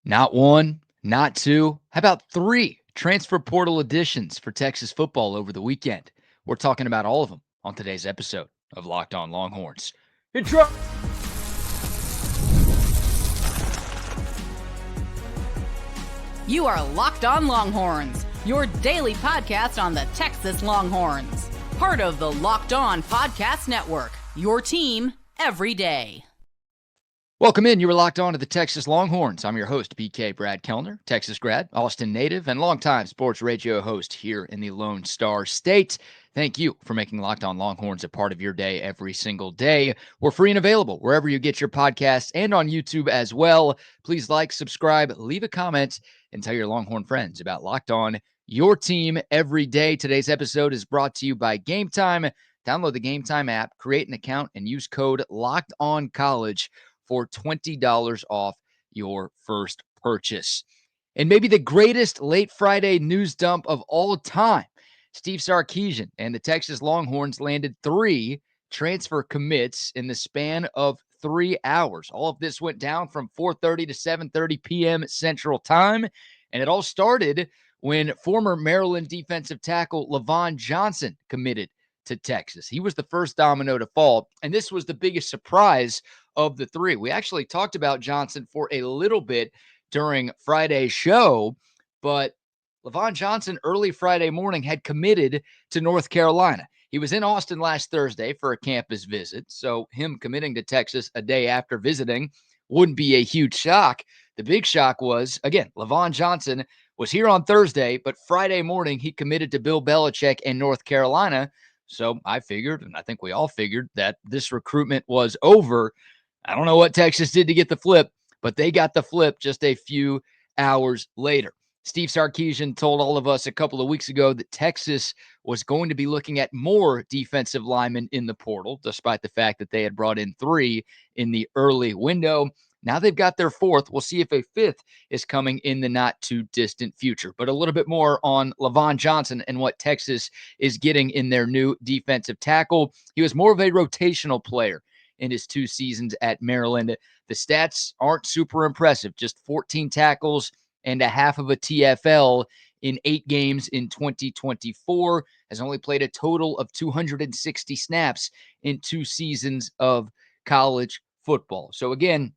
Not one, not two. How about three transfer portal additions for Texas football over the weekend? We're talking about all of them on today's episode of Locked On Longhorns. Intro. You are Locked On Longhorns, your daily podcast on the Texas Longhorns. Part of the Locked On Podcast Network, your team every day. Welcome in. You are locked on to the Texas Longhorns. I'm your host, BK Brad Kellner, Texas grad, Austin native, and longtime sports radio host here in the Lone Star State. Thank you for making Locked On Longhorns a part of your day every single day. We're free and available wherever you get your podcasts and on YouTube as well. Please like, subscribe, leave a comment, and tell your Longhorn friends about Locked On, your team every day. Today's episode is brought to you by Game Time. Download the Game Time app, create an account, and use code LOCKEDONCollege for $20 off your first purchase. And maybe the greatest late Friday news dump of all time, Steve Sarkisian and the Texas Longhorns landed 3 transfer commits in the span of 3 hours. All of this went down from 4:30 to 7:30 p.m. Central Time, and it all started when former Maryland defensive tackle Lavon Johnson committed to Texas. He was the first domino to fall, and this was the biggest surprise of the 3. We actually talked about Johnson for a little bit during Friday's show, but Lavon Johnson early Friday morning had committed to North Carolina. He was in Austin last Thursday for a campus visit, so him committing to Texas a day after visiting wouldn't be a huge shock. The big shock was, again, Lavon Johnson was here on Thursday, but Friday morning he committed to Bill Belichick and North Carolina. So I figured, and I think we all figured, that this recruitment was over. I don't know what Texas did to get the flip, but they got the flip just a few hours later. Steve Sarkisian told all of us a couple of weeks ago that Texas was going to be looking at more defensive linemen in the portal, despite the fact that they had brought in 3 in the early window. Now they've got their 4th. We'll see if a 5th is coming in the not too distant future. But a little bit more on Lavon Johnson and what Texas is getting in their new defensive tackle. He was more of a rotational player in his 2 seasons at Maryland. The stats aren't super impressive, just 14 tackles and a half of a TFL in 8 games in 2024, has only played a total of 260 snaps in 2 seasons of college football. So again,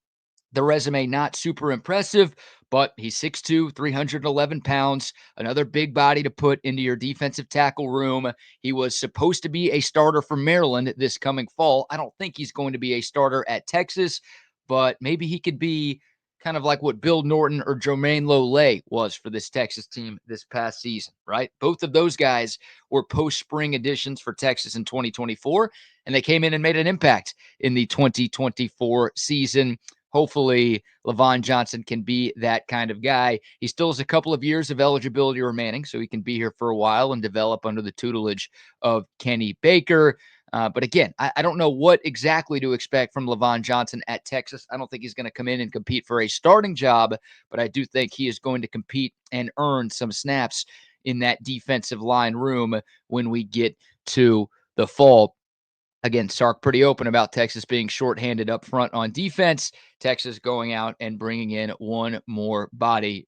the resume not super impressive, but he's 6'2", 311 pounds, another big body to put into your defensive tackle room. He was supposed to be a starter for Maryland this coming fall. I don't think he's going to be a starter at Texas, but maybe he could be kind of like what Bill Norton or Jermaine Lole was for this Texas team this past season, right? Both of those guys were post-spring additions for Texas in 2024, and they came in and made an impact in the 2024 season. Hopefully, Lavon Johnson can be that kind of guy. He still has a couple of years of eligibility remaining, so he can be here for a while and develop under the tutelage of Kenny Baker. But again, I don't know what exactly to expect from Lavon Johnson at Texas. I don't think he's going to come in and compete for a starting job, but I do think he is going to compete and earn some snaps in that defensive line room when we get to the fall. Again, Sark pretty open about Texas being shorthanded up front on defense. Texas going out and bringing in 1 more body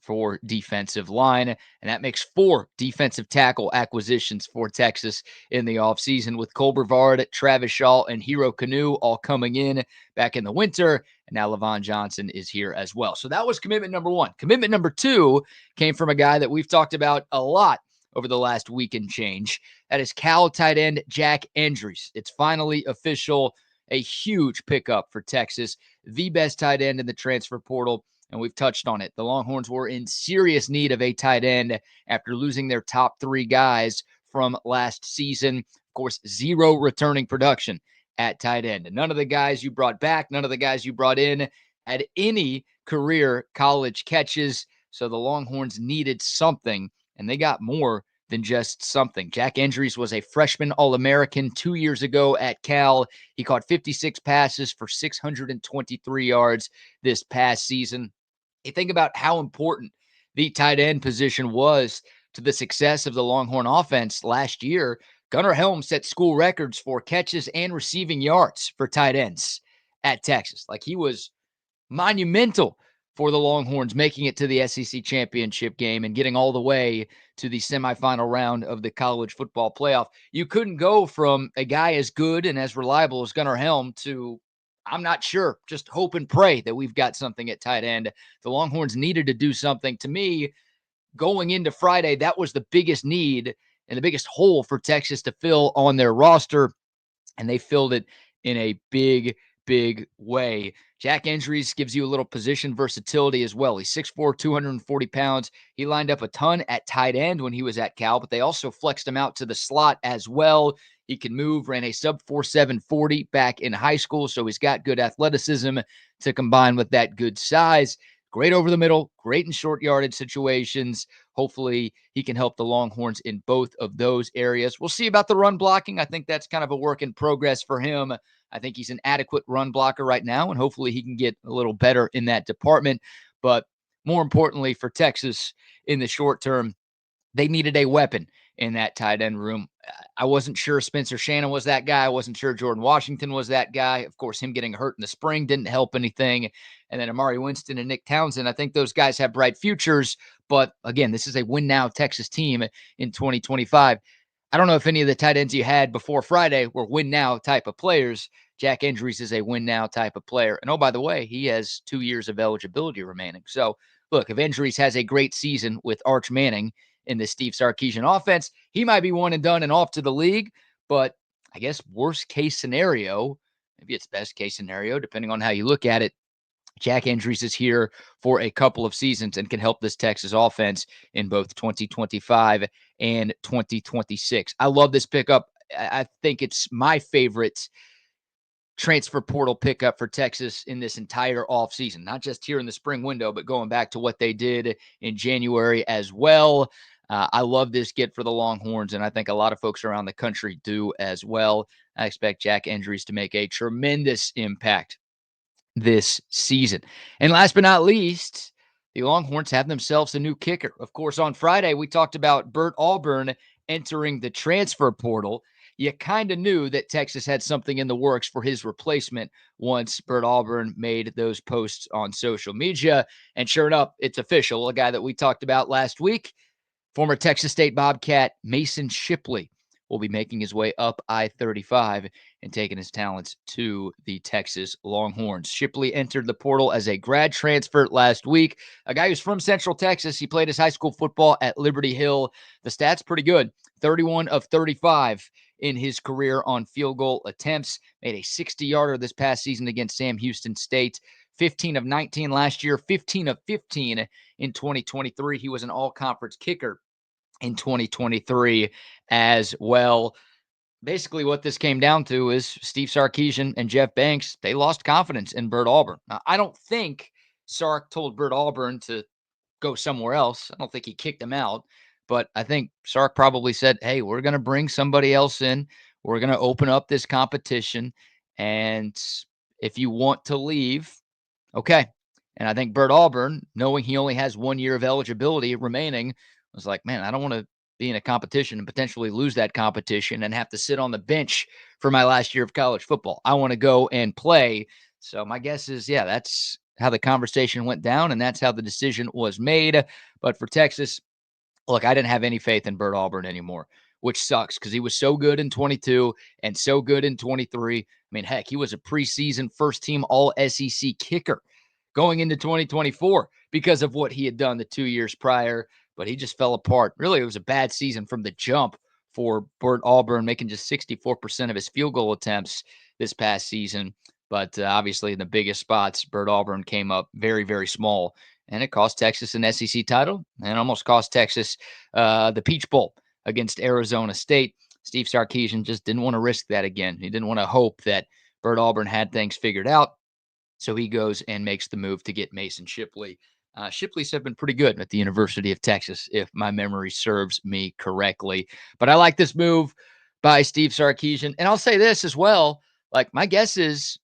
for defensive line, and that makes 4 defensive tackle acquisitions for Texas in the offseason, with Cole Brevard, Travis Shaw, and Hero Canoe all coming in back in the winter, and now Lavon Johnson is here as well. So that was commitment number 1. Commitment number 2 came from a guy that we've talked about a lot over the last week and change. That is Cal tight end Jack Endries. It's finally official, a huge pickup for Texas, the best tight end in the transfer portal, and we've touched on it. The Longhorns were in serious need of a tight end after losing their top 3 guys from last season. Of course, 0 returning production at tight end. And none of the guys you brought back, none of the guys you brought in had any career college catches, so the Longhorns needed something, and they got more than just something. Jack Endries was a freshman All-American 2 years ago at Cal. He caught 56 passes for 623 yards this past season. You think about how important the tight end position was to the success of the Longhorn offense last year. Gunnar Helm set school records for catches and receiving yards for tight ends at Texas. Like, he was monumental for the Longhorns making it to the SEC championship game and getting all the way to the semifinal round of the college football playoff. You couldn't go from a guy as good and as reliable as Gunnar Helm to, I'm not sure, just hope and pray that we've got something at tight end. The Longhorns needed to do something. To me, going into Friday, that was the biggest need and the biggest hole for Texas to fill on their roster, and they filled it in a big way. Jack Endries gives you a little position versatility as well. He's 6'4", 240 pounds. He lined up a ton at tight end when he was at Cal, but they also flexed him out to the slot as well. He can move, ran a sub 4.7 40 back in high school, so he's got good athleticism to combine with that good size. Great over the middle, great in short yardage situations. Hopefully, he can help the Longhorns in both of those areas. We'll see about the run blocking. I think that's kind of a work in progress for him. I think he's an adequate run blocker right now, and hopefully he can get a little better in that department. But more importantly for Texas in the short term, they needed a weapon in that tight end room. I wasn't sure Spencer Shannon was that guy. I wasn't sure Jordan Washington was that guy. Of course, him getting hurt in the spring didn't help anything. And then Amari Winston and Nick Townsend, I think those guys have bright futures. But again, this is a win now Texas team in 2025. I don't know if any of the tight ends you had before Friday were win now type of players. Jack Endries is a win now type of player. And oh, by the way, he has 2 years of eligibility remaining. So look, if Endries has a great season with Arch Manning in the Steve Sarkisian offense, he might be one and done and off to the league. But I guess worst case scenario, maybe it's best case scenario, depending on how you look at it, Jack Endries is here for a couple of seasons and can help this Texas offense in both 2025 and 2026. I love this pickup. I think it's my favorite transfer portal pickup for Texas in this entire offseason, not just here in the spring window, but going back to what they did in January as well. I love this get for the Longhorns, and I think a lot of folks around the country do as well. I expect Jack Endries to make a tremendous impact this season. And last but not least, the Longhorns have themselves a new kicker. Of course, on Friday, we talked about Bert Auburn entering the transfer portal. You kind of knew that Texas had something in the works for his replacement once Bert Auburn made those posts on social media. And sure enough, it's official. A guy that we talked about last week, former Texas State Bobcat Mason Shipley, will be making his way up I-35 and taking his talents to the Texas Longhorns. Shipley entered the portal as a grad transfer last week. A guy who's from Central Texas. He played his high school football at Liberty Hill. The stats pretty good. 31 of 35 in his career on field goal attempts. Made a 60-yarder this past season against Sam Houston State. 15 of 19 last year. 15 of 15 in 2023. He was an all-conference kicker in 2023 as well. Basically, what this came down to is Steve Sarkisian and Jeff Banks, they lost confidence in Bert Auburn. Now, I don't think Sark told Bert Auburn to go somewhere else. I don't think he kicked him out. But I think Sark probably said, hey, we're going to bring somebody else in. We're going to open up this competition. And if you want to leave, okay. And I think Bert Auburn, knowing he only has 1 year of eligibility remaining, was like, man, I don't want to be in a competition and potentially lose that competition and have to sit on the bench for my last year of college football. I want to go and play. So my guess is, yeah, that's how the conversation went down, and that's how the decision was made. But for Texas, look, I didn't have any faith in Bert Auburn anymore, which sucks because he was so good in 22 and so good in 23. I mean, heck, he was a preseason first-team All-SEC kicker going into 2024 because of what he had done the 2 years prior, but he just fell apart. Really, it was a bad season from the jump for Bert Auburn, making just 64% of his field goal attempts this past season. But obviously, in the biggest spots, Bert Auburn came up very small, and it cost Texas an SEC title and almost cost Texas the Peach Bowl against Arizona State. Steve Sarkisian just didn't want to risk that again. He didn't want to hope that Bert Auburn had things figured out. So he goes and makes the move to get Mason Shipley. Shipley's have been pretty good at the University of Texas, if my memory serves me correctly. But I like this move by Steve Sarkisian. And I'll say this as well. Like, my guess is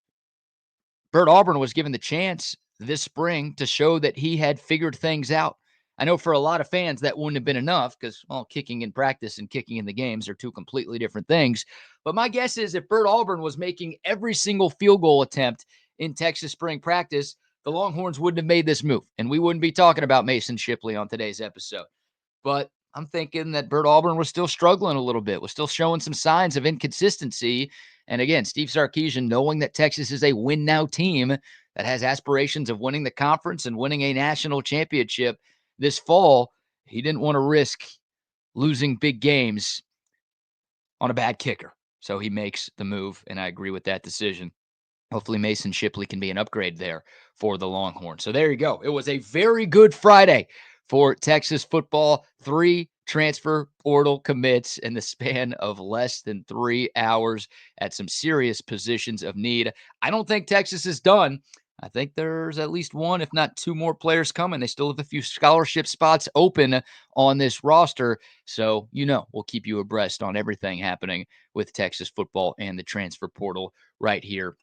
Bert Auburn was given the chance this spring to show that he had figured things out. I know for a lot of fans that wouldn't have been enough because, well, kicking in practice and kicking in the games are two completely different things. But my guess is if Bert Auburn was making every single field goal attempt in Texas spring practice, the Longhorns wouldn't have made this move, and we wouldn't be talking about Mason Shipley on today's episode. But I'm thinking that Bert Auburn was still struggling a little bit, was still showing some signs of inconsistency. And again, Steve Sarkisian, knowing that Texas is a win-now team that has aspirations of winning the conference and winning a national championship this fall, he didn't want to risk losing big games on a bad kicker. So he makes the move, and I agree with that decision. Hopefully Mason Shipley can be an upgrade there for the Longhorns. So there you go. It was a very good Friday for Texas football. 3 transfer portal commits in the span of less than 3 hours at some serious positions of need. I don't think Texas is done. I think there's at least 1, if not 2 more players coming. They still have a few scholarship spots open on this roster. So, we'll keep you abreast on everything happening with Texas football and the transfer portal right here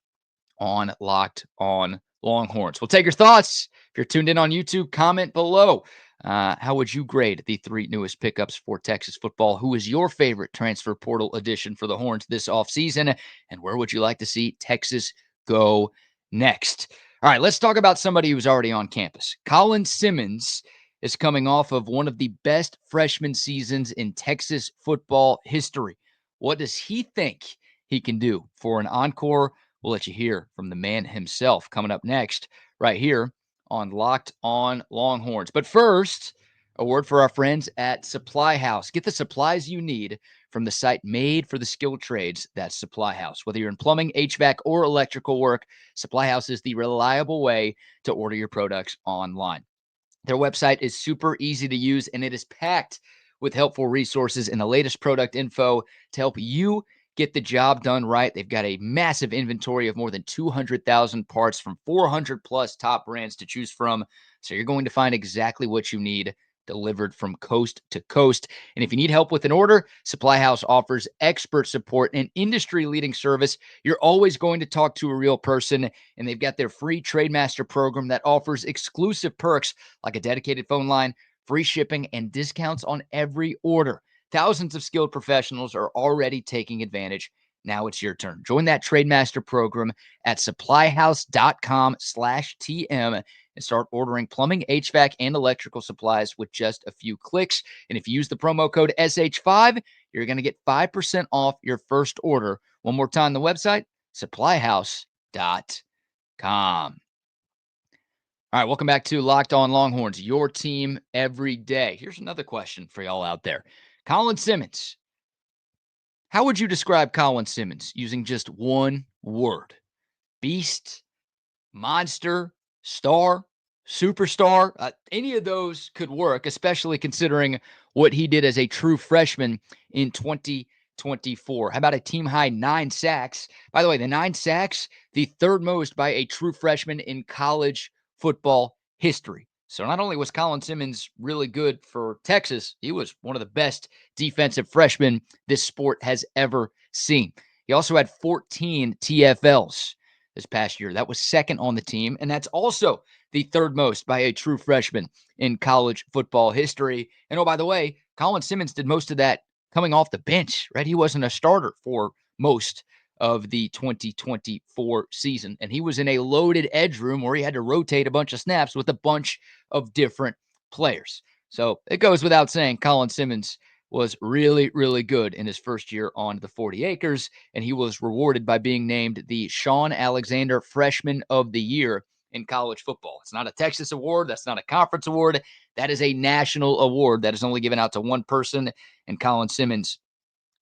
on Locked On Longhorns. We'll take your thoughts. If you're tuned in on YouTube, comment below. How would you grade the 3 newest pickups for Texas football? Who is your favorite transfer portal addition for the Horns this offseason? And where would you like to see Texas go next? All right, let's talk about somebody who's already on campus. Colin Simmons is coming off of one of the best freshman seasons in Texas football history. What does he think he can do for an encore? We'll let you hear from the man himself coming up next right here on Locked On Longhorns. But first, a word for our friends at Supply House. Get the supplies you need from the site made for the skilled trades. That's Supply House. Whether you're in plumbing, HVAC, or electrical work, Supply House is the reliable way to order your products online. Their website is super easy to use, and it is packed with helpful resources and the latest product info to help you get the job done right. They've got a massive inventory of more than 200,000 parts from 400 plus top brands to choose from. So you're going to find exactly what you need delivered from coast to coast. And if you need help with an order, Supply House offers expert support and industry-leading service. You're always going to talk to a real person, and they've got their free Trademaster program that offers exclusive perks like a dedicated phone line, free shipping, and discounts on every order. Thousands of skilled professionals are already taking advantage. Now it's your turn. Join that Trademaster program at supplyhouse.com/TM and start ordering plumbing, HVAC, and electrical supplies with just a few clicks. And if you use the promo code SH5, you're going to get 5% off your first order. One more time, the website, supplyhouse.com. All right, welcome back to Locked On Longhorns, your team every day. Here's another question for y'all out there. Colin Simmons. How would you describe Colin Simmons using just one word? Beast, monster, star, superstar? Any of those could work, especially considering what he did as a true freshman in 2024. How about a team-high 9 sacks? By the way, the 9 sacks, the third most by a true freshman in college football history. So not only was Colin Simmons really good for Texas, he was one of the best defensive freshmen this sport has ever seen. He also had 14 TFLs this past year. That was second on the team, and that's also the third most by a true freshman in college football history. And oh, by the way, Colin Simmons did most of that coming off the bench, right? He wasn't a starter for most of the 2024 season. And he was in a loaded edge room where he had to rotate a bunch of snaps with a bunch of different players. So it goes without saying, Colin Simmons was really, really good in his first year on the 40 acres, and he was rewarded by being named the Sean Alexander Freshman of the Year in college football. It's not a Texas award. That's not a conference award. That is a national award that is only given out to one person, and Colin Simmons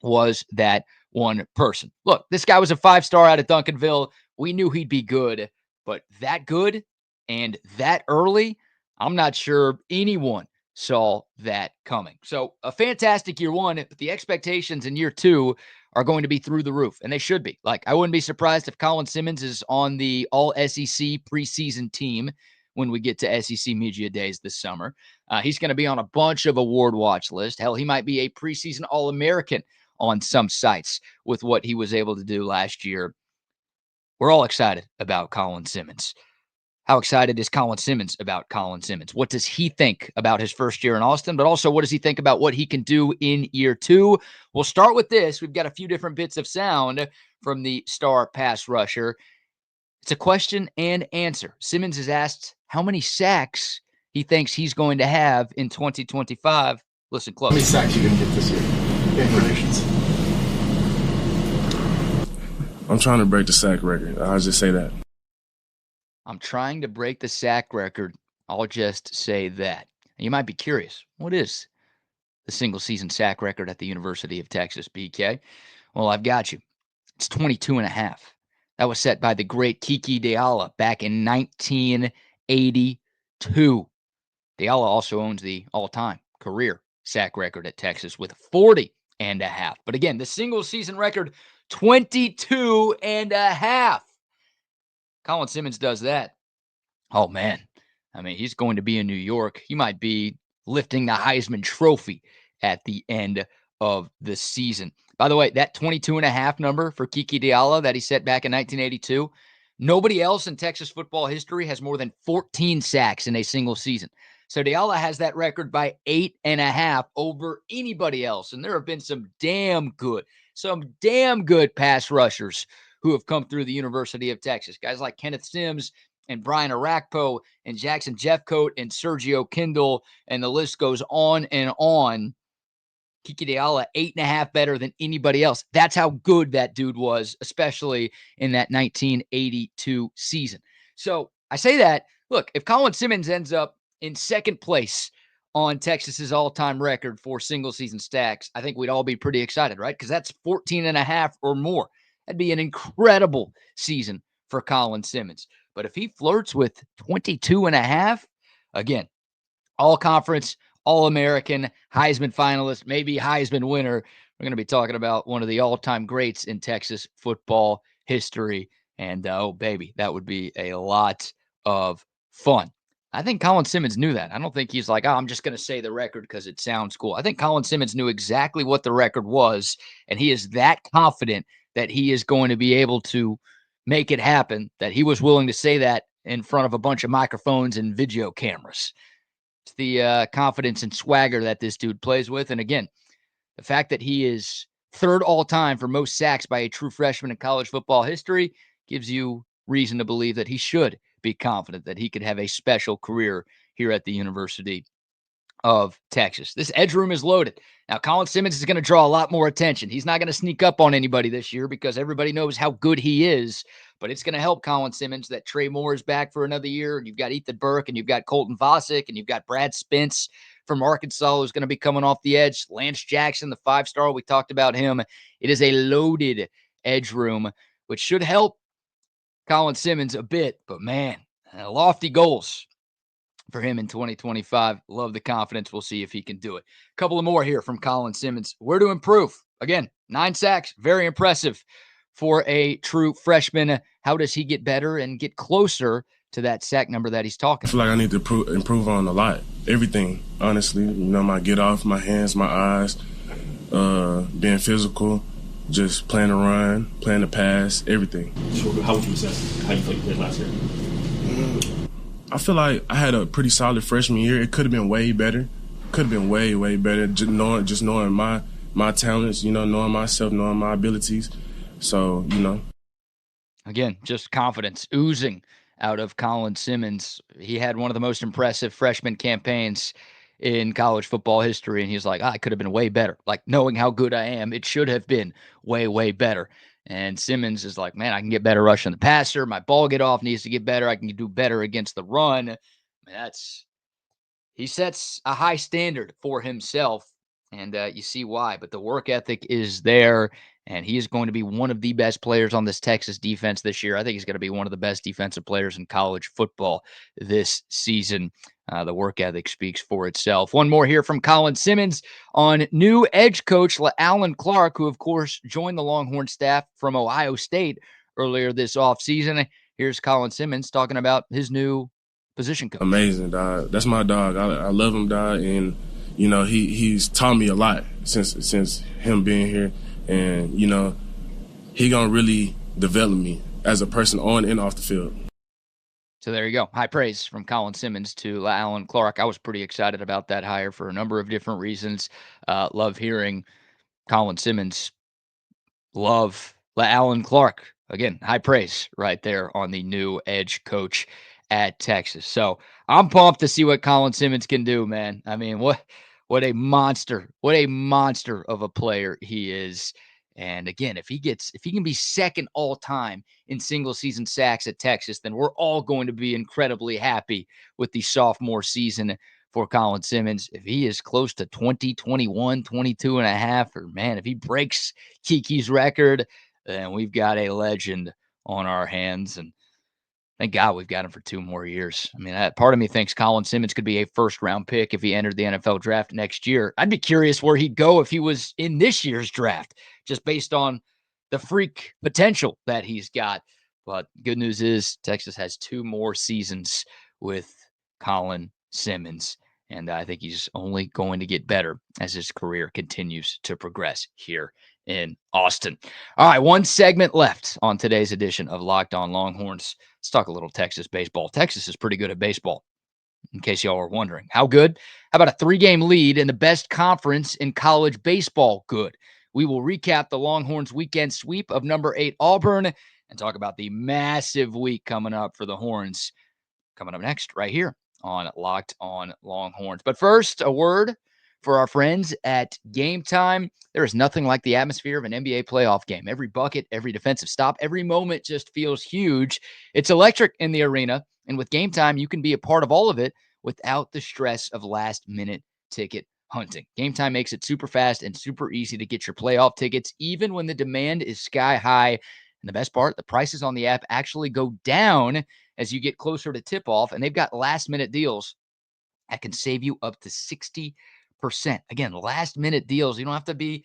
was that one person. Look, this guy was a 5-star out of Duncanville. We knew he'd be good, but that good and that early, I'm not sure anyone saw that coming. So a fantastic year 1, but the expectations in year 2 are going to be through the roof, and they should be. Like, I wouldn't be surprised if Colin Simmons is on the all-SEC preseason team when we get to SEC Media Days this summer. He's going to be on a bunch of award watch lists. Hell, he might be a preseason All-American on some sites with what he was able to do last year. We're all excited about Colin Simmons. How excited is Colin Simmons about Colin Simmons? What does he think about his first year in Austin? But also, what does he think about what he can do in year 2? We'll start with this. We've got a few different bits of sound from the star pass rusher. It's a question and answer. Simmons is asked how many sacks he thinks he's going to have in 2025. Listen close. How many sacks are you going to get this year? In predictions. I'm trying to break the sack record. I'll just say that. I'm trying to break the sack record. I'll just say that. You might be curious, what is the single season sack record at the University of Texas, BK? Well, I've got you. It's 22 and a half. That was set by the great Kiki Deala back in 1982. Deala also owns the all-time career sack record at Texas with 40 and a half. But again, the single season record, 22 and a half. Colin Simmons does that. Oh, man. I mean, he's going to be in New York. He might be lifting the Heisman Trophy at the end of the season. By the way, that 22 and a half number for Kiki Deala that he set back in 1982, nobody else in Texas football history has more than 14 sacks in a single season. So Deala has that record by 8.5 over anybody else. And there have been some damn good pass rushers who have come through the University of Texas. Guys like Kenneth Sims and Brian Arakpo and Jackson Jeffcoat and Sergio Kindle, and the list goes on and on. Kiki Deala, 8.5 better than anybody else. That's how good that dude was, especially in that 1982 season. So I say that, look, if Colin Simmons ends up in second place on Texas's all-time record for single-season stacks, I think we'd all be pretty excited, right? Because that's 14.5 or more. That'd be an incredible season for Colin Simmons. But if he flirts with 22.5, again, all-conference, All-American, Heisman finalist, maybe Heisman winner. We're going to be talking about one of the all-time greats in Texas football history. And, oh, baby, that would be a lot of fun. I think Colin Simmons knew that. I don't think he's like, I'm just going to say the record because it sounds cool. I think Colin Simmons knew exactly what the record was, and he is that confident that he is going to be able to make it happen, that he was willing to say that in front of a bunch of microphones and video cameras. It's the confidence and swagger that this dude plays with. And again, the fact that he is third all-time for most sacks by a true freshman in college football history gives you reason to believe that he should be confident that he could have a special career here at the University of Texas. This edge room is loaded. Now, Colin Simmons is going to draw a lot more attention. He's not going to sneak up on anybody this year because everybody knows how good he is, but it's going to help Colin Simmons that Trey Moore is back for another year, and you've got Ethan Burke, and you've got Colton Vasek, and you've got Brad Spence from Arkansas who's going to be coming off the edge. Lance Jackson, the 5-star, we talked about him. It is a loaded edge room, which should help Colin Simmons a bit, but man, lofty goals for him in 2025. Love the confidence. We'll see if he can do it. A couple of more here from Colin Simmons. Where to improve? Again, 9 sacks. Very impressive for a true freshman. How does he get better and get closer to that sack number that he's talking I feel like I need to improve on a lot. Everything, honestly. You know, my get off, my hands, my eyes, being physical, just playing the run, playing the pass, everything. So how would you assess how you played last year? I feel like I had a pretty solid freshman year. It could have been way better. Could have been way, way better. Just knowing my talents, you know, knowing myself, knowing my abilities. So, you know. Again, just confidence oozing out of Colin Simmons. He had one of the most impressive freshman campaigns in college football history, and he's like, I could have been way better. Like, knowing how good I am, it should have been way, way better. And Simmons is like, man, I can get better rushing the passer. My ball get off needs to get better. I can do better against the run. He sets a high standard for himself, and you see why. But the work ethic is there, and he is going to be one of the best players on this Texas defense this year. I think he's going to be one of the best defensive players in college football this season. The work ethic speaks for itself. One more here from Colin Simmons on new edge coach Alan Clark, who, of course, joined the Longhorn staff from Ohio State earlier this offseason. Here's Colin Simmons talking about his new position coach. Amazing, dog. That's my dog. I love him, dog. And, you know, he's taught me a lot since him being here. And, you know, he going to really develop me as a person on and off the field. So there you go. High praise from Colin Simmons to Alan Clark. I was pretty excited about that hire for a number of different reasons. Love hearing Colin Simmons love Alan Clark. again, high praise right there on the new edge coach at Texas. So I'm pumped to see what Colin Simmons can do, man. I mean, what a monster, of a player he is. And again, if he can be second all time in single season sacks at Texas, then we're all going to be incredibly happy with the sophomore season for Colin Simmons. If he is close to 20, 21, 22 and a half, or man, if he breaks Kiki's record, then we've got a legend on our hands. And thank God we've got him for 2 more years. I mean, part of me thinks Colin Simmons could be a first-round pick if he entered the NFL draft next year. I'd be curious where he'd go if he was in this year's draft, just based on the freak potential that he's got. But good news is Texas has 2 more seasons with Colin Simmons, and I think he's only going to get better as his career continues to progress here in Austin. All right, one segment left on today's edition of Locked On Longhorns. Let's talk a little Texas baseball. Texas is pretty good at baseball, in case y'all are wondering. How good? How about a 3-game lead in the best conference in college baseball? Good. We will recap the Longhorns' weekend sweep of number 8 Auburn and talk about the massive week coming up for the Horns. Coming up next, right here on Locked On Longhorns. But first, a word for our friends at Game Time. There is nothing like the atmosphere of an NBA playoff game. Every bucket, every defensive stop, every moment just feels huge. It's electric in the arena, and with Game Time, you can be a part of all of it without the stress of last-minute ticket hunting. Game Time makes it super fast and super easy to get your playoff tickets, even when the demand is sky high. And the best part, the prices on the app actually go down as you get closer to tip-off, and they've got last-minute deals that can save you up to 60%. Again, last-minute deals. You don't have to be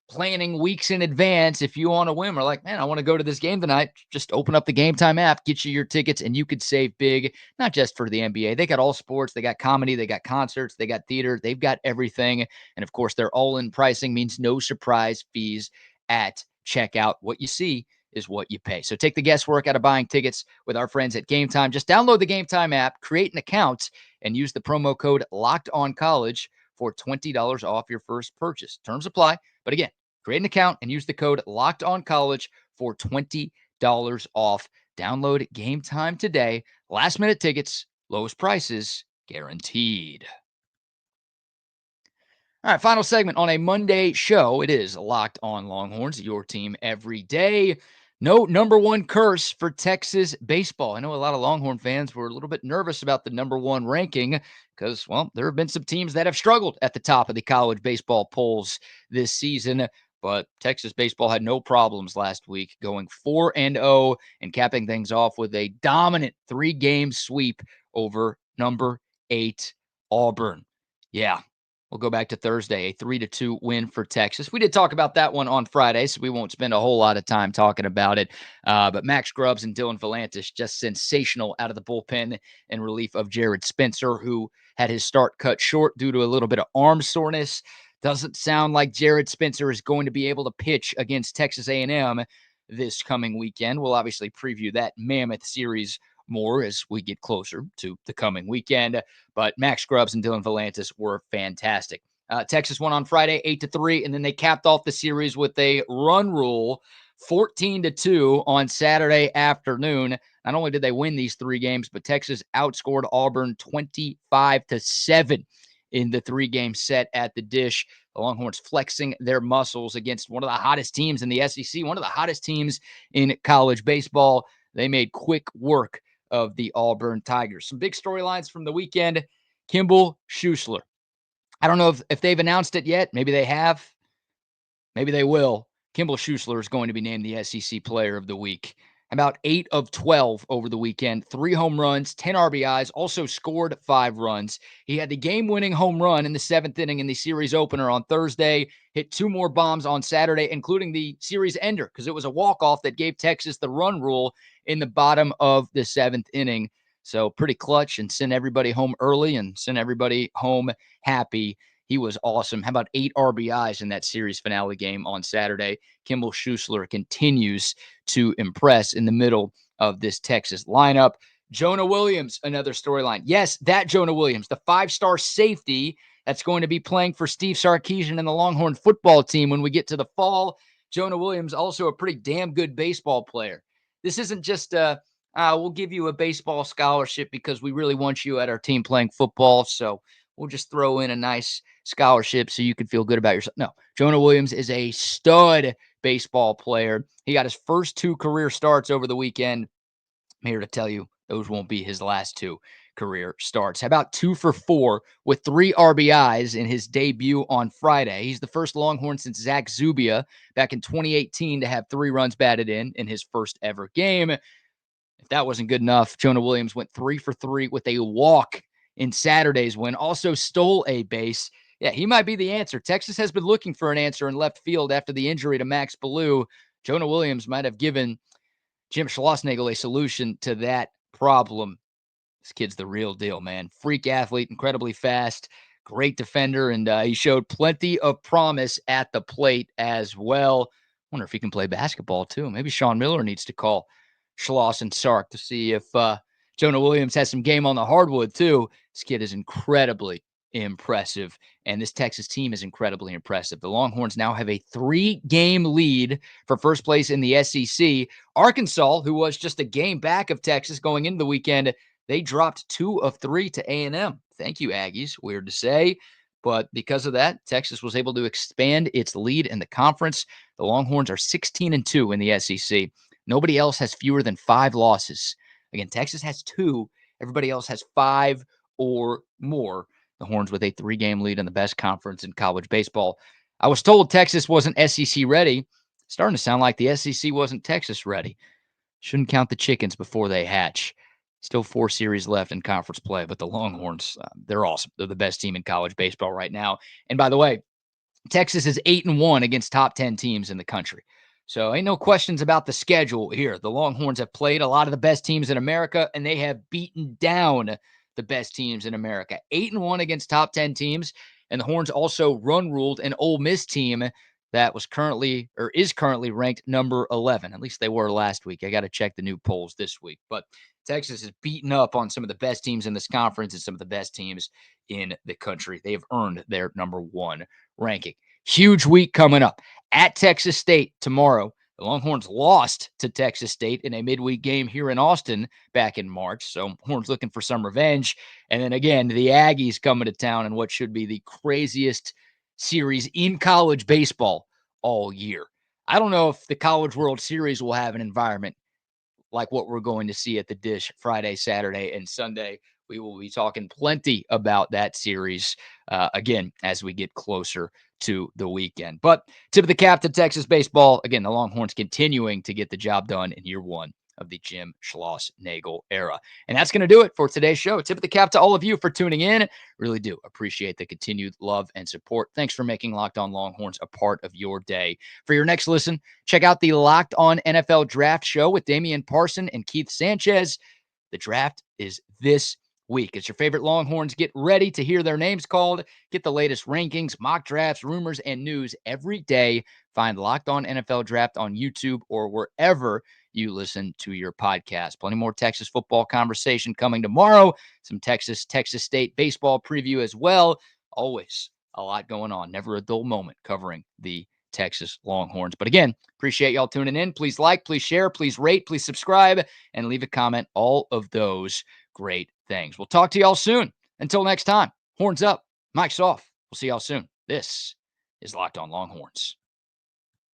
planning weeks in advance. If you on a whim are like, man, I want to go to this game tonight, just open up the Game Time app, get you your tickets, and you could save big, not just for the NBA. They got all sports. They got comedy. They got concerts. They got theater. They've got everything. And, of course, their all-in pricing means no surprise fees at checkout. What you see is what you pay. So take the guesswork out of buying tickets with our friends at Game Time. Just download the Game Time app, create an account, and use the promo code LOCKEDONCollege for $20 off your first purchase. Terms apply. But again, create an account and use the code LOCKEDONCollege for $20 off. Download Game Time today. Last minute tickets, lowest prices guaranteed. All right, final segment on a Monday show. It is Locked On Longhorns, your team every day. No number 1 curse for Texas baseball. I know a lot of Longhorn fans were a little bit nervous about the number 1 ranking because, well, there have been some teams that have struggled at the top of the college baseball polls this season. But Texas baseball had no problems last week, going 4-0 and capping things off with a dominant 3-game sweep over number 8 Auburn. Yeah. We'll go back to Thursday, a 3-2 win for Texas. We did talk about that one on Friday, so we won't spend a whole lot of time talking about it. But Max Grubbs and Dylan Volantis just sensational out of the bullpen in relief of Jared Spencer, who had his start cut short due to a little bit of arm soreness. Doesn't sound like Jared Spencer is going to be able to pitch against Texas A&M this coming weekend. We'll obviously preview that mammoth series more as we get closer to the coming weekend. But Max Grubbs and Dylan Volantis were fantastic. Texas won on Friday 8-3, and then they capped off the series with a run rule 14-2 on Saturday afternoon. Not only did they win these 3 games, but Texas outscored Auburn 25-7 in the 3-game set at the Dish. The Longhorns flexing their muscles against one of the hottest teams in the SEC, one of the hottest teams in college baseball. They made quick work of the Auburn Tigers. Some big storylines from the weekend. Kimball Schuessler. I don't know if they've announced it yet. Maybe they have. Maybe they will. Kimball Schuessler is going to be named the SEC Player of the Week. About 8 of 12 over the weekend. 3 home runs, 10 RBIs, also scored 5 runs. He had the game-winning home run in the 7th inning in the series opener on Thursday. Hit 2 more bombs on Saturday, including the series ender, because it was a walk-off that gave Texas the run rule in the bottom of the 7th inning. So pretty clutch and send everybody home early and send everybody home happy. He was awesome. How about 8 RBIs in that series finale game on Saturday? Kimball Schuessler continues to impress in the middle of this Texas lineup. Jonah Williams, another storyline. Yes, that Jonah Williams, the 5-star safety that's going to be playing for Steve Sarkisian and the Longhorn football team when we get to the fall. Jonah Williams, also a pretty damn good baseball player. This isn't just we'll give you a baseball scholarship because we really want you at our team playing football. So we'll just throw in a nice scholarship so you can feel good about yourself. No, Jonah Williams is a stud baseball player. He got his first 2 career starts over the weekend. I'm here to tell you those won't be his last 2 career starts. How about 2 for 4 with 3 RBIs in his debut on Friday? He's the first Longhorn since Zach Zubia back in 2018 to have 3 runs batted in his first ever game. If that wasn't good enough, Jonah Williams went 3 for 3 with a walk in Saturday's win, also stole a base. Yeah, he might be the answer. Texas has been looking for an answer in left field after the injury to Max Ballou. Jonah Williams might have given Jim Schlossnagle a solution to that problem. This kid's the real deal, man. Freak athlete, incredibly fast, great defender, and he showed plenty of promise at the plate as well. Wonder if he can play basketball too. Maybe Sean Miller needs to call Schloss and Sark to see if Jonah Williams has some game on the hardwood too. This kid is incredibly impressive, and this Texas team is incredibly impressive. The Longhorns now have a 3-game lead for first place in the SEC. Arkansas, who was just a game back of Texas going into the weekend, they dropped 2 of 3 to A&M. Thank you, Aggies. Weird to say, but because of that, Texas was able to expand its lead in the conference. The Longhorns are 16-2 in the SEC. Nobody else has fewer than 5 losses. Again, Texas has 2. Everybody else has 5 or more. The Horns with a 3-game lead in the best conference in college baseball. I was told Texas wasn't SEC ready. Starting to sound like the SEC wasn't Texas ready. Shouldn't count the chickens before they hatch. Still 4 series left in conference play, but the Longhorns, they're awesome. They're the best team in college baseball right now. And by the way, Texas is 8-1 against top 10 teams in the country. So ain't no questions about the schedule here. The Longhorns have played a lot of the best teams in America, and they have beaten down the best teams in America. 8-1 against top 10 teams. And the Horns also run ruled an Ole Miss team that was currently or is currently ranked number 11. At least they were last week. I got to check the new polls this week. But Texas is beaten up on some of the best teams in this conference and some of the best teams in the country. They have earned their number 1 ranking. Huge week coming up at Texas State tomorrow. The Longhorns lost to Texas State in a midweek game here in Austin back in March. So Horns looking for some revenge. And then again, the Aggies coming to town in what should be the craziest series in college baseball all year. I don't know if the College World Series will have an environment like what we're going to see at the Dish Friday, Saturday, and Sunday. We will be talking plenty about that series again as we get closer to the weekend. But tip of the cap to Texas baseball. Again, the Longhorns continuing to get the job done in year 1 of the Jim Schloss-Nagle era. And that's going to do it for today's show. Tip of the cap to all of you for tuning in. Really do appreciate the continued love and support. Thanks for making Locked On Longhorns a part of your day. For your next listen, check out the Locked On NFL Draft Show with Damian Parson and Keith Sanchez. The draft is this week. As your favorite Longhorns get ready to hear their names called, get the latest rankings, mock drafts, rumors, and news every day. Find Locked On NFL Draft on YouTube or wherever you listen to your podcast. Plenty more Texas football conversation coming tomorrow. Some Texas State baseball preview as well. Always a lot going on. Never a dull moment covering the Texas Longhorns. But again, appreciate y'all tuning in. Please like, please share, please rate, please subscribe, and leave a comment. All of those great things. We'll talk to y'all soon. Until next time, horns up, mic's off. We'll see y'all soon. This is Locked On Longhorns.